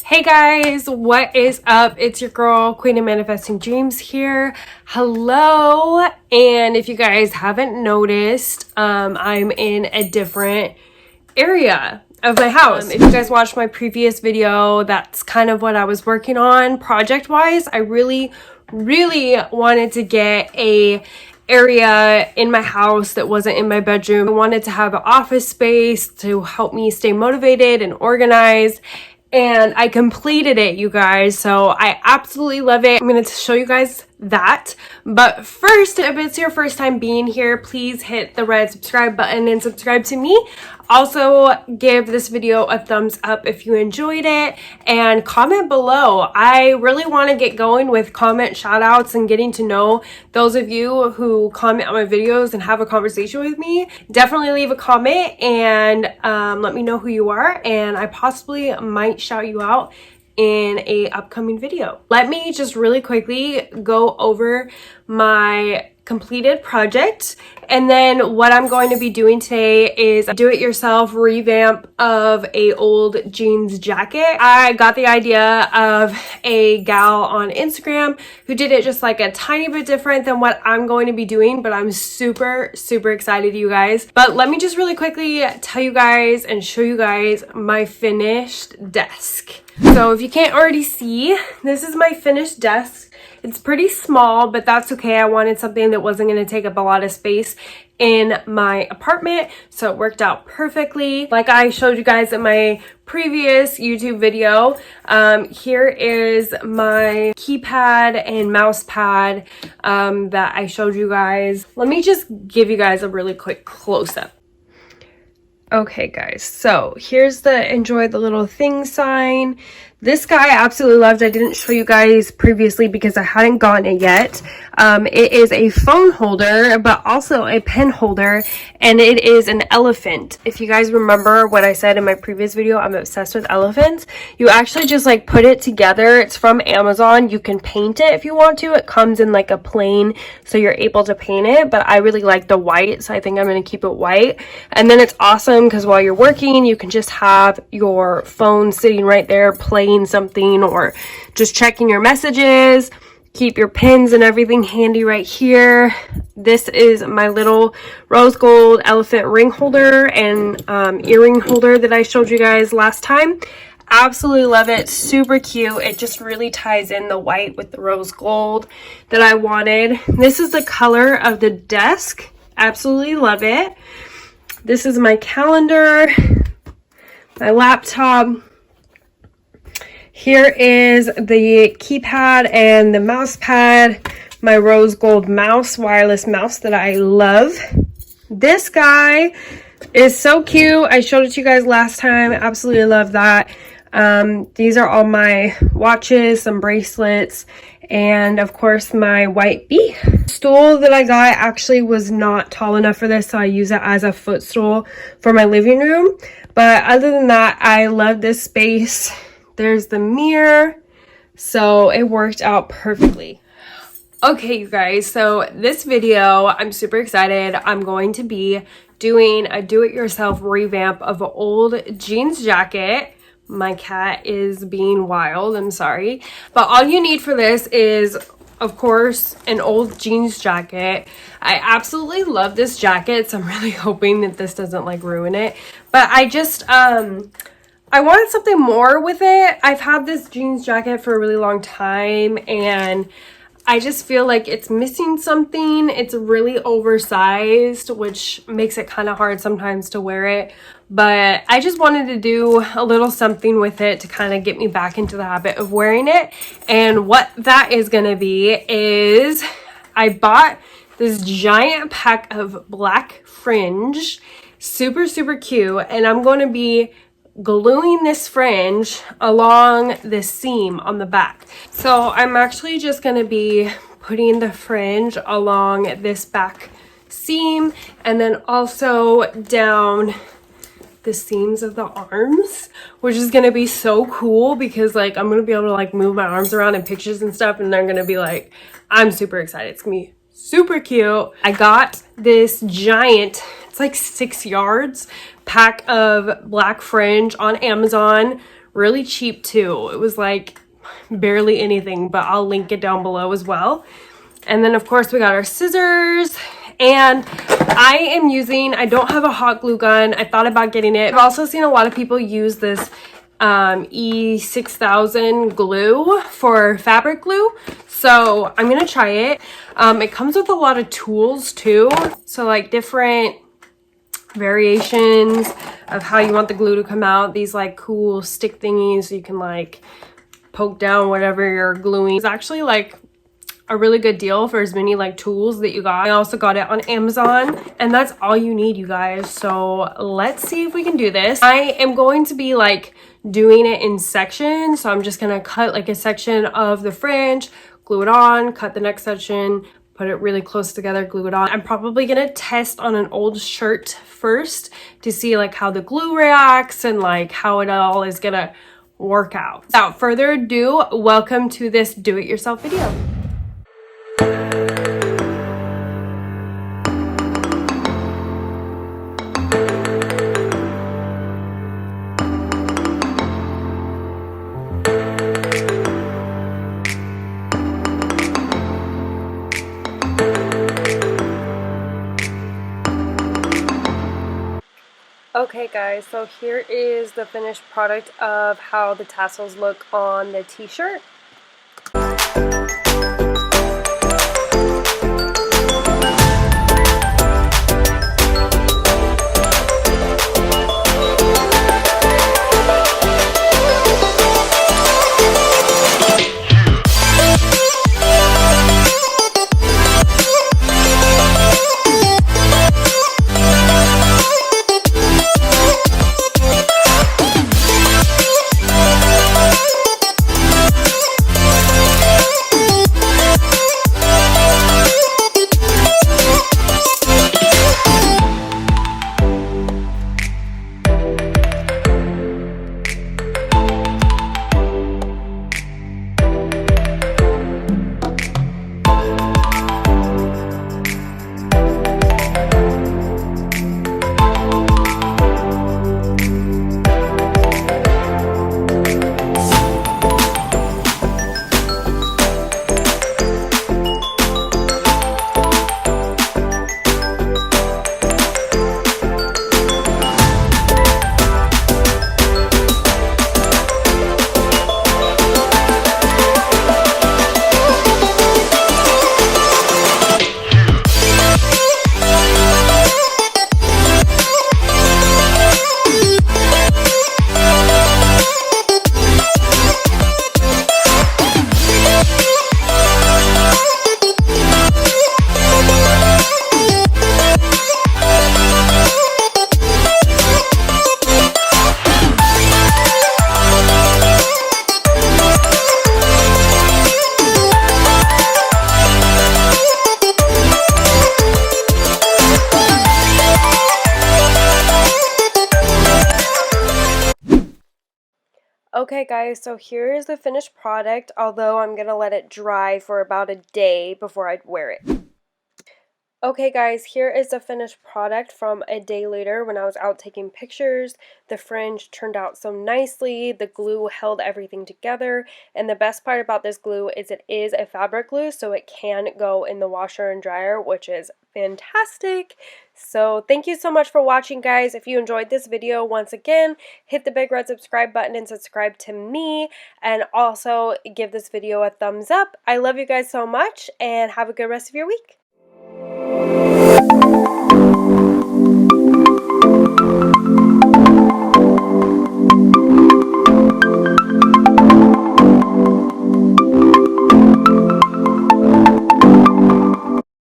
Hey guys, what is up? It's your girl, Queen of Manifesting Dreams here. Hello. And if you guys haven't noticed, I'm in a different area of my house. If you guys watched my previous video, that's kind of what I was working on project-wise. I really wanted to get a area in my house that wasn't in my bedroom. I wanted to have an office space to help me stay motivated and organized. And I completed it, you guys, so I absolutely love it. I'm going to show you guys that. But first, if it's your first time being here, please hit the red subscribe button and subscribe to me. Also, give this video a thumbs up if you enjoyed it and comment below. I really want to get going with comment shout outs and getting to know those of you who comment on my videos and have a conversation with me. Definitely leave a comment and let me know who you are, and I possibly might shout you out in a upcoming video. Let me just really quickly go over my completed project, and then what I'm going to be doing today is a do-it-yourself revamp of a old jeans jacket. I got the idea of a gal on Instagram who did it just like a tiny bit different than what I'm going to be doing, but I'm super excited, you guys. But let me just really quickly tell you guys and show you guys my finished desk. So if you can't already see, this is my finished desk. It's pretty small, but that's okay. I wanted something that wasn't going to take up a lot of space in my apartment, so it worked out perfectly. Like I showed you guys in my previous YouTube video, here is my keypad and mouse pad that I showed you guys. Let me just give you guys a really quick close-up. Okay guys, so here's the enjoy the little thing sign. This guy I absolutely loved. I didn't show you guys previously because I hadn't gotten it yet. It is a phone holder, but also a pen holder, and it is an elephant. If you guys remember what I said in my previous video, I'm obsessed with elephants. You actually just like put it together. It's from Amazon. You can paint it if you want to. It comes in like a plain, so you're able to paint it, but I really like the white, so I think I'm going to keep it white. And then it's awesome because while you're working, you can just have your phone sitting right there playing something or just checking your messages. Keep your pins and everything handy right here. This is my little rose gold elephant ring holder and earring holder that I showed you guys last time. Absolutely love it. Super cute. It just really ties in the white with the rose gold that I wanted. This is the color of the desk. Absolutely love it. This is my calendar, my laptop. Here is the keypad and the mouse pad, my rose gold mouse, wireless mouse that I love. This guy is so cute. I showed it to you guys last time. Absolutely love that. These are all my watches, some bracelets, and of course my white bee. Stool that I got actually was not tall enough for this, so I use it as a footstool for my living room. But other than that, I love this space. There's the mirror, so it worked out perfectly. Okay, you guys, so this video, I'm super excited. I'm going to be doing a do-it-yourself revamp of an old jeans jacket. My cat is being wild, I'm sorry. But all you need for this is, of course, an old jeans jacket. I absolutely love this jacket, so I'm really hoping that this doesn't like ruin it. But I wanted something more with it. I've had this jeans jacket for a really long time and I just feel like it's missing something. It's really oversized, which makes it kind of hard sometimes to wear it. But I just wanted to do a little something with it to kind of get me back into the habit of wearing it. And what that is going to be is I bought this giant pack of black fringe. Super cute. And I'm going to be gluing this fringe along the seam on the back. So I'm actually just going to be putting the fringe along this back seam and then also down the seams of the arms, which is going to be so cool because like I'm going to be able to like move my arms around in pictures and stuff, and they're going to be like, I'm super excited. It's going to be super cute. I got this giant, it's like 6 yards pack of black fringe on Amazon. really cheap too. It was like barely anything, but I'll link it down below as well. And then of course we got our scissors, and I don't have a hot glue gun. I thought about getting it. I've also seen a lot of people use this E6000 glue for fabric glue, so I'm gonna try it. It comes with a lot of tools too, so like different variations of how you want the glue to come out. These like cool stick thingies so you can like poke down whatever you're gluing. It's actually like a really good deal for as many like tools that you got. I also got it on Amazon, and that's all you need, you guys. So let's see if we can do this. I am going to be like doing it in sections, so I'm just gonna cut like a section of the fringe, glue it on, cut the next section, put it really close together, glue it on. I'm probably gonna test on an old shirt first to see like how the glue reacts and like how it all is gonna work out. Without further ado, welcome to this do-it-yourself video. Okay guys, so here is the finished product of how the tassels look on the t-shirt. Okay guys, so here is the finished product, although I'm gonna let it dry for about a day before I wear it. Okay guys, here is the finished product from a day later when I was out taking pictures. The fringe turned out so nicely, the glue held everything together, and the best part about this glue is it is a fabric glue, so it can go in the washer and dryer, which is fantastic. So thank you so much for watching, guys. If you enjoyed this video, once again, hit the big red subscribe button and subscribe to me, and also give this video a thumbs up. I love you guys so much, and have a good rest of your week.